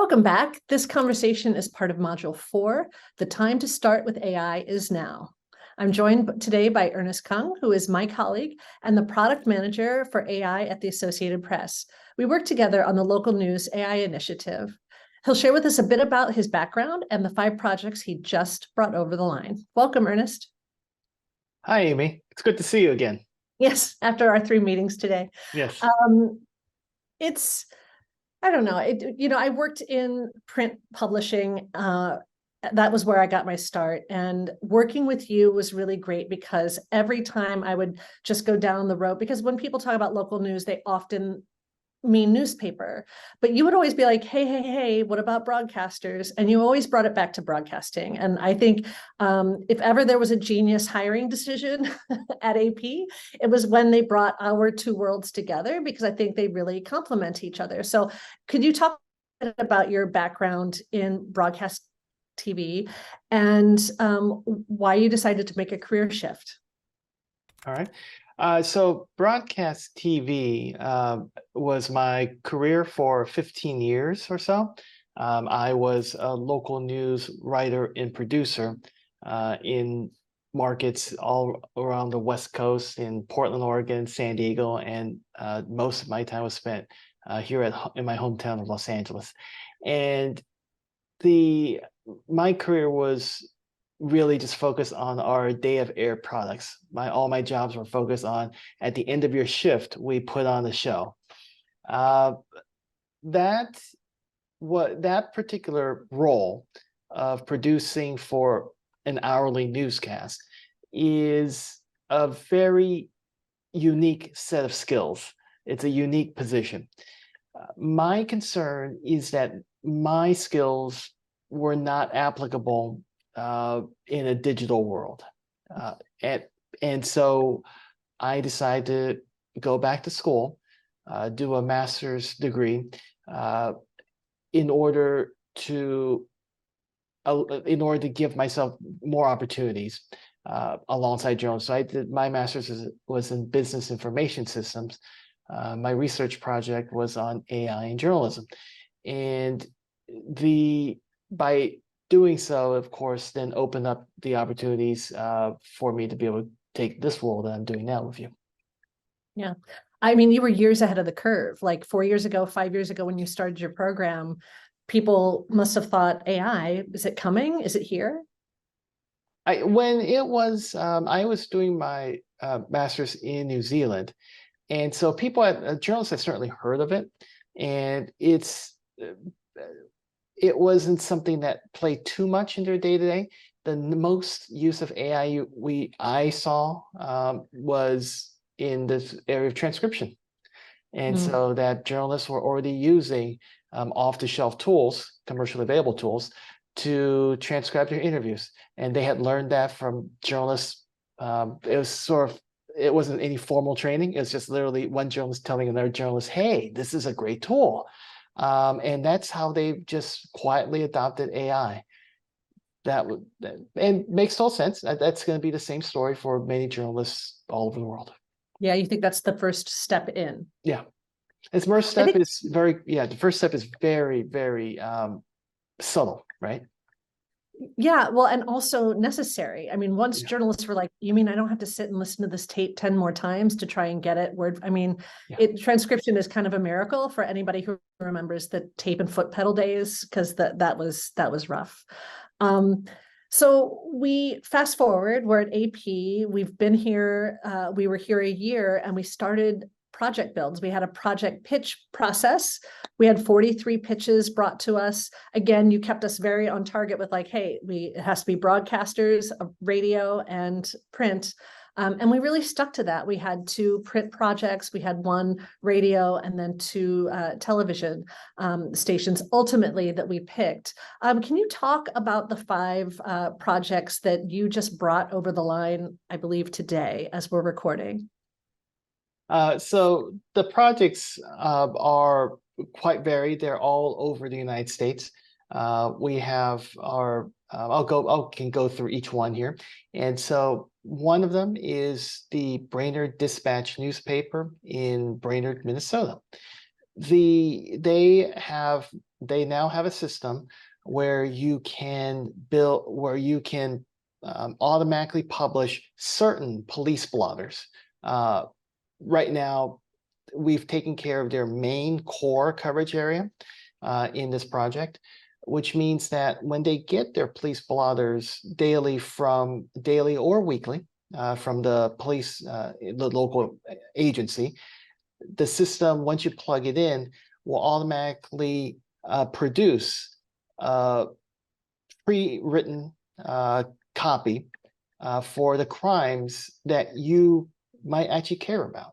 Welcome back. This conversation is part of Module 4. The time to start with AI is now. I'm joined today by Ernest Kung, who is my colleague and the product manager for AI at the Associated Press. We work together on the local news AI initiative. He'll share with us a bit about his background and the 5 projects he just brought over the line. Welcome, Ernest. Hi, Amy. It's good to see you again. Yes, after our 3 meetings today. Yes. I don't know. I worked in print publishing. That was where I got my start. And working with you was really great because every time I would just go down the road, because when people talk about local news, they often mean newspaper, but you would always be like, hey, what about broadcasters? And you always brought it back to broadcasting. And I think if ever there was a genius hiring decision at AP, it was when they brought our 2 worlds together, because I think they really complement each other. So could you talk a bit about your background in broadcast TV and why you decided to make a career shift? All right. So broadcast TV was my career for 15 years or so. I was a local news writer and producer in markets all around the West Coast, in Portland, Oregon, San Diego, and most of my time was spent here in my hometown of Los Angeles. And my career was really just focused on our day of air products. All my jobs were focused on, at the end of your shift, we put on a show. That particular role of producing for an hourly newscast is a very unique set of skills. It's a unique position. My concern is that my skills were not applicable in a digital world. And so I decided to go back to school, do a master's degree in order to give myself more opportunities alongside journalism. So I did my master's was in business information systems. My research project was on AI and journalism. And by doing so, of course, then open up the opportunities for me to be able to take this role that I'm doing now with you. Yeah. I mean, you were years ahead of the curve. Like 4 years ago, 5 years ago, when you started your program, people must have thought, AI, is it coming? Is it here? I was doing my master's in New Zealand. And so journalists had certainly heard of it. And it wasn't something that played too much in their day-to-day. The most use of AI I saw was in this area of transcription. And so that journalists were already using off-the-shelf tools, commercially available tools, to transcribe their interviews. And they had learned that from journalists. It wasn't any formal training. It was just literally one journalist telling another journalist, hey, this is a great tool. And that's how they just quietly adopted AI. And makes total sense. That's going to be the same story for many journalists all over the world. Yeah, you think that's the first step in? Yeah, the first step is very, very subtle, right? Yeah, well, and also necessary. I mean, once journalists were like, you mean I don't have to sit and listen to this tape 10 more times to try and get it word? I mean, transcription is kind of a miracle for anybody who remembers the tape and foot pedal days, because that was rough. So we fast forward, we're at AP, we've been here, we were here a year, and we started project builds. We had a project pitch process. We had 43 pitches brought to us. Again, you kept us very on target with like, hey, it has to be broadcasters, radio and print. And we really stuck to that. We had 2 print projects, we had 1 radio, and then 2 television stations ultimately that we picked. Can you talk about the 5 projects that you just brought over the line, I believe today as we're recording? So the projects are quite varied. They're all over the United States. We have our, can go through each one here. And so one of them is the Brainerd Dispatch newspaper in Brainerd, Minnesota. They have they now have a system where you can build, where you can automatically publish certain police blotters. Right now, we've taken care of their main core coverage area in this project, which means that when they get their police blotters daily or weekly from the police, the local agency, the system, once you plug it in, will automatically produce a pre-written copy for the crimes that you might actually care about.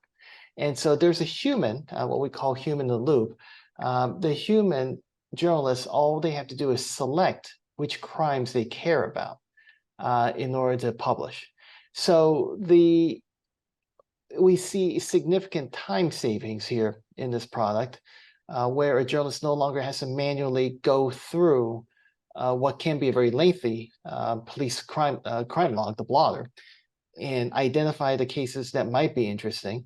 And so there's a human, what we call human in the loop. The human journalists, all they have to do is select which crimes they care about in order to publish. So we see significant time savings here in this product, where a journalist no longer has to manually go through what can be a very lengthy police crime log, the blotter, and identify the cases that might be interesting.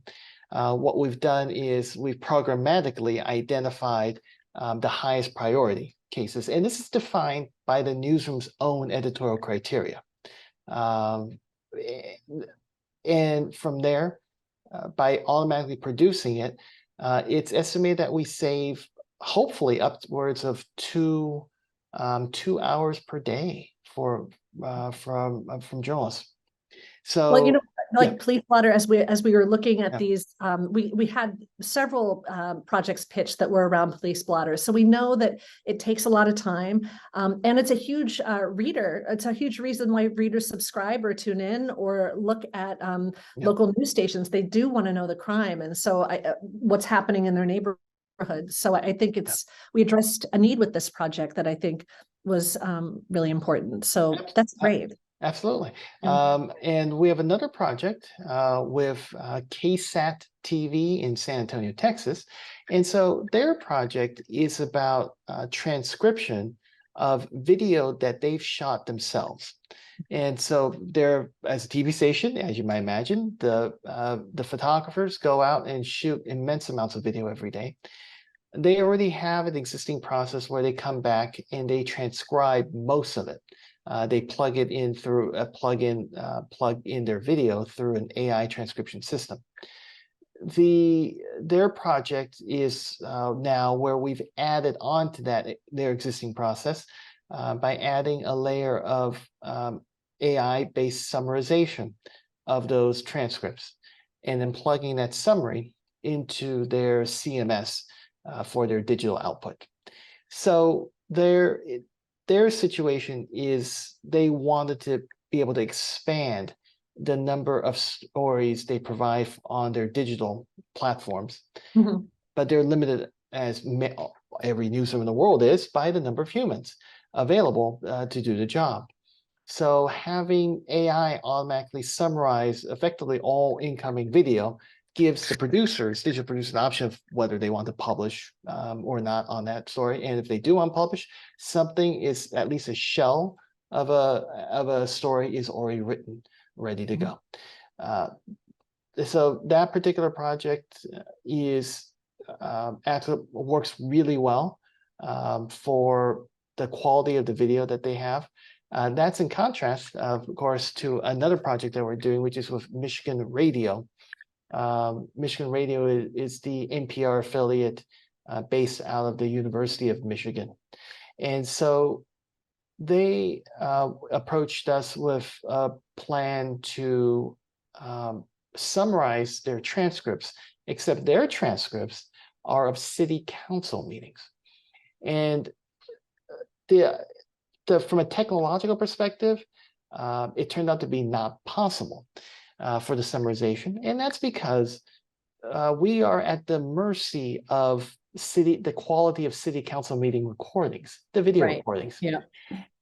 What we've done is we've programmatically identified the highest priority cases, and this is defined by the newsroom's own editorial criteria. And from there, by automatically producing it, it's estimated that we save hopefully upwards of 2 hours per day from journalists. So, well, you know, like yeah. police blotter, as we were looking at these, we had several projects pitched that were around police blotters. So we know that it takes a lot of time, and it's a huge reader. It's a huge reason why readers subscribe or tune in or look at local news stations. They do want to know the crime, and so what's happening in their neighborhood. So I think we addressed a need with this project that I think was really important. So that's great. Absolutely. And we have another project with KSAT TV in San Antonio, Texas. And so their project is about transcription of video that they've shot themselves. And so they're, as a TV station, as you might imagine, the photographers go out and shoot immense amounts of video every day. They already have an existing process where they come back and they transcribe most of it. They plug it in through a plug in their video through an AI transcription system. Their project is now where we've added on to that their existing process by adding a layer of AI-based summarization of those transcripts, and then plugging that summary into their CMS for their digital output. So their situation is they wanted to be able to expand the number of stories they provide on their digital platforms, but they're limited, as every newsroom in the world is, by the number of humans available to do the job. So having AI automatically summarize effectively all incoming video gives the digital producers, an option of whether they want to publish or not on that story. And if they do unpublish, something is at least a shell of a story is already written, ready to go. So that particular project actually works really well for the quality of the video that they have. That's in contrast, of course, to another project that we're doing, which is with Michigan Radio. Michigan Radio is the NPR affiliate based out of the University of Michigan. And so they approached us with a plan to summarize their transcripts, except their transcripts are of city council meetings. And from a technological perspective, it turned out to be not possible for the summarization. And that's because we are at the mercy of the quality of city council meeting recordings, the video recordings. Yeah.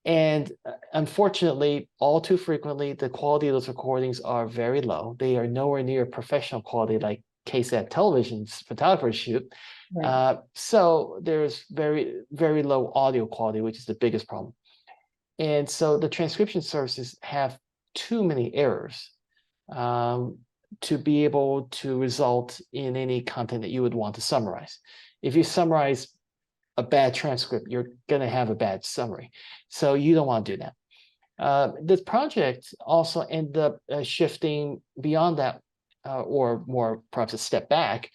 And unfortunately, all too frequently, the quality of those recordings are very low. They are nowhere near professional quality like KSAT television's photographers shoot. Right. So there's very, very low audio quality, which is the biggest problem. And so the transcription services have too many errors to be able to result in any content that you would want to summarize. If you summarize a bad transcript, you're going to have a bad summary. So you don't want to do that. This project also ended up shifting beyond that, or more perhaps a step back,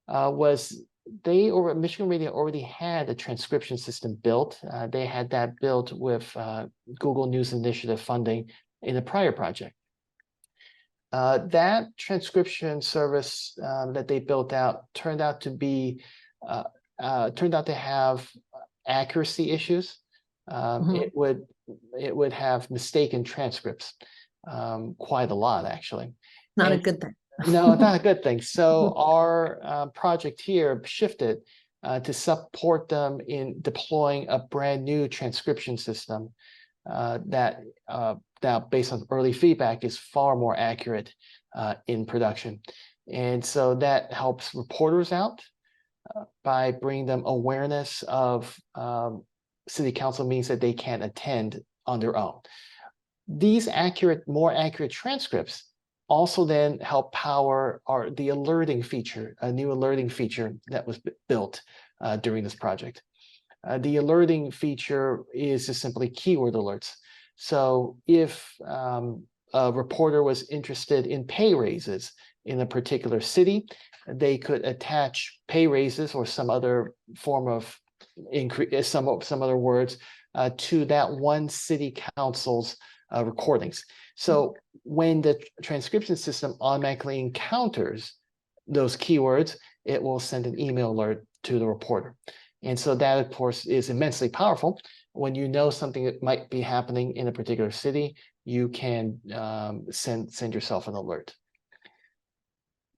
was Michigan Radio already had a transcription system built. They had that built with Google News Initiative funding in a prior project. That transcription service that they built out turned out to have accuracy issues. It would have mistaken transcripts, quite a lot actually. Not a good thing. No, not a good thing. So our project here shifted to support them in deploying a brand new transcription system that now, based on early feedback, is far more accurate in production. And so that helps reporters out by bringing them awareness of city council meetings that they can't attend on their own. These more accurate transcripts also then help power the alerting feature, a new alerting feature that was built during this project. The alerting feature is just simply keyword alerts. So if a reporter was interested in pay raises in a particular city, they could attach pay raises or some other form of increase, some other words to that one city council's recordings. So when the transcription system automatically encounters those keywords, it will send an email alert to the reporter. And so that, of course, is immensely powerful. When you know something that might be happening in a particular city, you can send yourself an alert.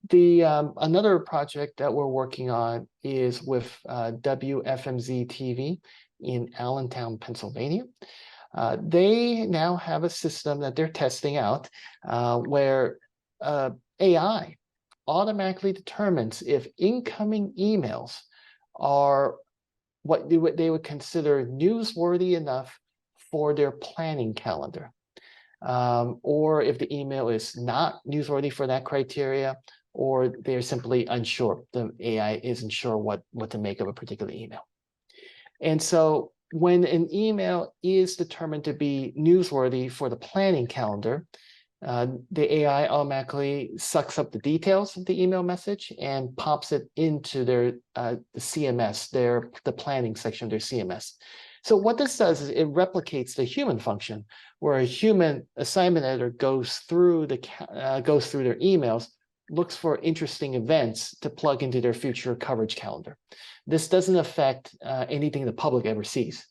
Another project that we're working on is with WFMZ TV in Allentown, Pennsylvania. They now have a system that they're testing out where AI automatically determines if incoming emails are what they would consider newsworthy enough for their planning calendar, or if the email is not newsworthy for that criteria, or they're simply unsure. The AI isn't sure what to make of a particular email. And so when an email is determined to be newsworthy for the planning calendar, the AI automatically sucks up the details of the email message and pops it into their the CMS, the planning section of their CMS. So what this does is it replicates the human function, where a human assignment editor goes through their emails, looks for interesting events to plug into their future coverage calendar. This doesn't affect anything the public ever sees.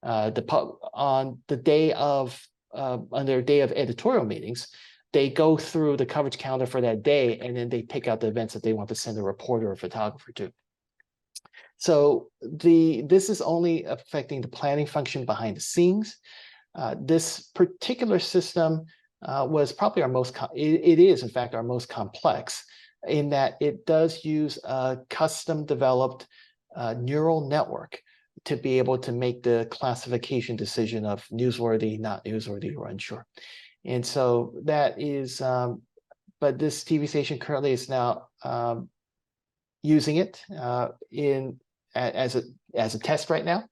On their day of editorial meetings, they go through the coverage calendar for that day, and then they pick out the events that they want to send a reporter or photographer to. So this is only affecting the planning function behind the scenes. This particular system was probably it is in fact our most complex, in that it does use a custom developed neural network to be able to make the classification decision of newsworthy, not newsworthy, or unsure. And so that is, but this TV station currently is now using it as a test right now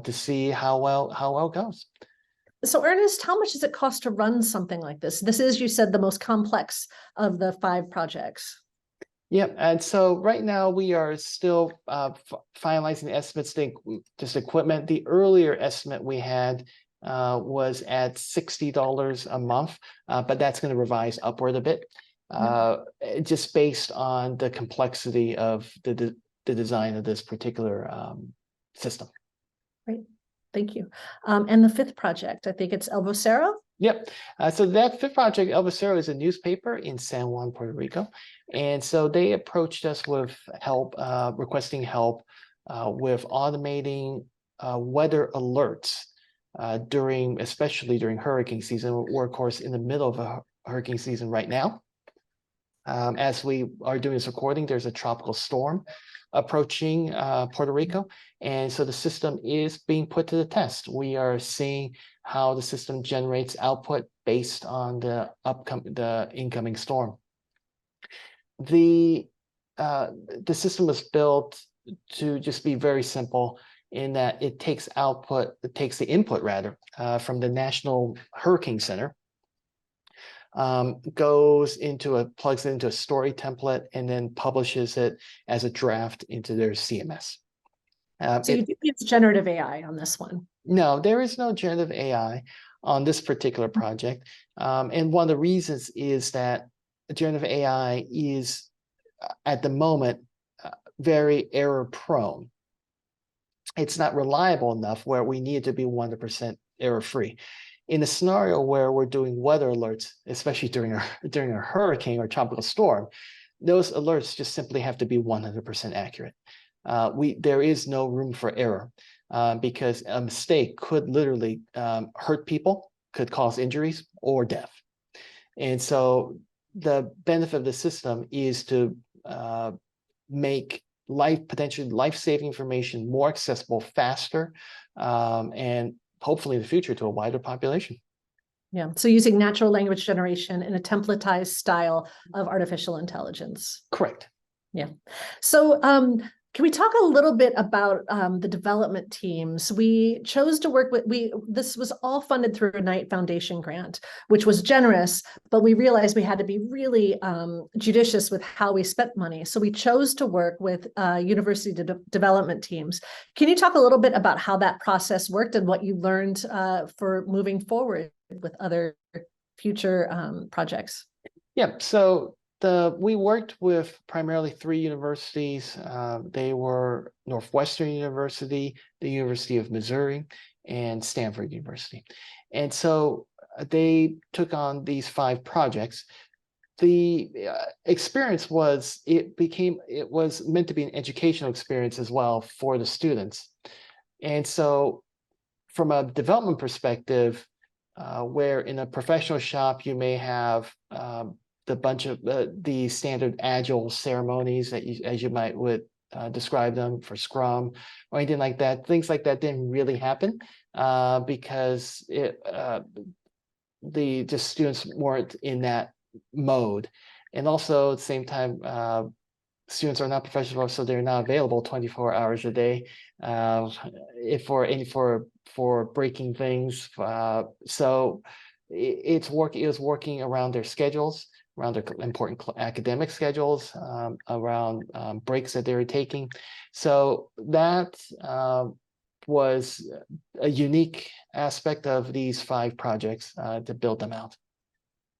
to see how well it goes. So Ernest, how much does it cost to run something like this? This is, you said, the most complex of the 5 projects. Yep, and so right now we are still finalizing the estimates, just equipment. The earlier estimate we had was at $60 a month, but that's going to revise upward a bit, just based on the complexity of the design of this particular system. Great, thank you. And the 5th project, I think it's El Vocero? Yep. So that 5th project, El Vocero, is a newspaper in San Juan, Puerto Rico. And so they approached us with help, requesting help with automating weather alerts especially during hurricane season. We're, of course, in the middle of a hurricane season right now. As we are doing this recording, there's a tropical storm approaching Puerto Rico. And so the system is being put to the test. We are seeing how the system generates output based on the incoming storm. The system was built to just be very simple in that it takes the input rather, from the National Hurricane Center, plugs it into a story template, and then publishes it as a draft into their CMS. So you do use generative AI on this one? No, there is no generative AI on this particular project. And one of the reasons is that generative AI is, at the moment, very error prone. It's not reliable enough where we need to be 100% error free. In a scenario where we're doing weather alerts, especially during a hurricane or tropical storm, those alerts just simply have to be 100% accurate. There is no room for error, because a mistake could literally hurt people, could cause injuries or death. And so the benefit of the system is to make potentially life-saving information more accessible, faster, and hopefully in the future to a wider population. Yeah, so using natural language generation in a templatized style of artificial intelligence. Correct. Yeah. So can we talk a little bit about the development teams? We chose to work with, this was all funded through a Knight Foundation grant, which was generous, but we realized we had to be really judicious with how we spent money. So we chose to work with university development teams. Can you talk a little bit about how that process worked and what you learned for moving forward with other future projects? Yeah, so we worked with primarily 3 universities. They were Northwestern University, the University of Missouri, and Stanford University. And so they took on these 5 projects. The experience was, it was meant to be an educational experience as well for the students. And so from a development perspective, where in a professional shop you may have the bunch of the standard agile ceremonies that as you would describe them for Scrum or anything like that. Things like that didn't really happen because the students weren't in that mode. And also at the same time, students are not professionals, so they're not available 24 hours a day for breaking things. So it was working around their schedules, around their important academic schedules, around breaks that they were taking. So that was a unique aspect of these 5 projects to build them out.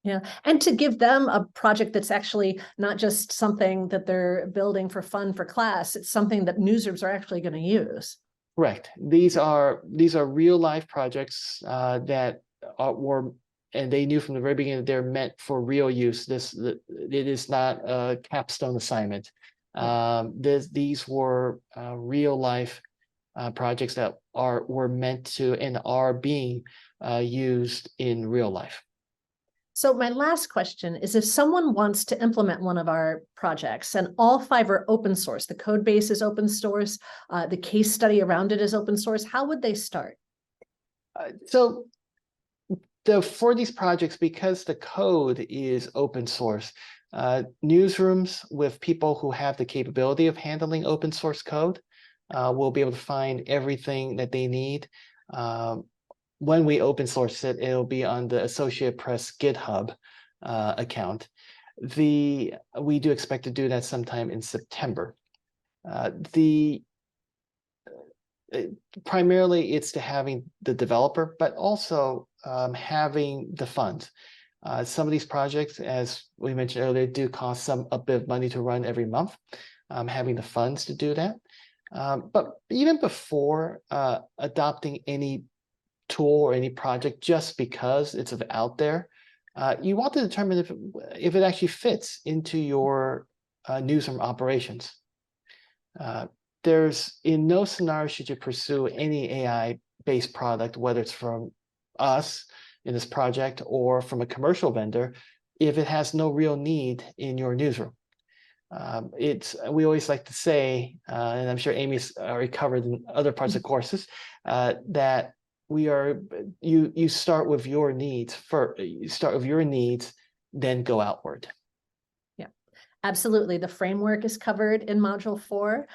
Yeah, and to give them a project that's actually not just something that they're building for fun for class, it's something that newsrooms are actually going to use. Correct. These are real life projects that were, and they knew from the very beginning that they're meant for real use. It is not a capstone assignment. These were real life projects that were meant to and are being used in real life. So my last question is, if someone wants to implement one of our projects, and all 5 are open source, the code base is open source, the case study around it is open source, how would they start? For these projects, because the code is open source, newsrooms with people who have the capability of handling open source code will be able to find everything that they need. When we open source it, it'll be on the Associated Press GitHub account. We do expect to do that sometime in September. Primarily, it's to having the developer, but also having the funds. Some of these projects, as we mentioned earlier, do cost a bit of money to run every month. Having the funds to do that. But even before adopting any tool or any project, just because it's out there, you want to determine if it actually fits into your newsroom operations. There's in no scenario should you pursue any AI-based product, whether it's from us in this project or from a commercial vendor, if it has no real need in your newsroom. We always like to say, and I'm sure Aimee's already covered in other parts of courses, that you start with your needs first. You start with your needs, then go outward. Yeah, Absolutely. The framework is covered in Module 4,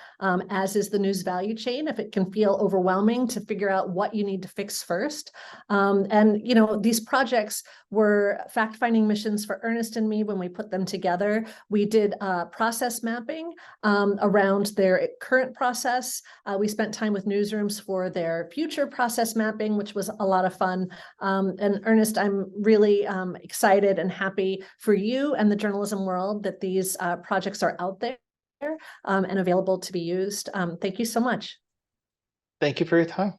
as is the news value chain, if it can feel overwhelming to figure out what you need to fix first. And, you know, these projects were fact-finding missions for Ernest and me when we put them together. We did process mapping around their current process. We spent time with newsrooms for their future process mapping, which was a lot of fun. And Ernest, I'm really excited and happy for you and the journalism world that these projects are out there and available to be used. Thank you so much. Thank you for your time.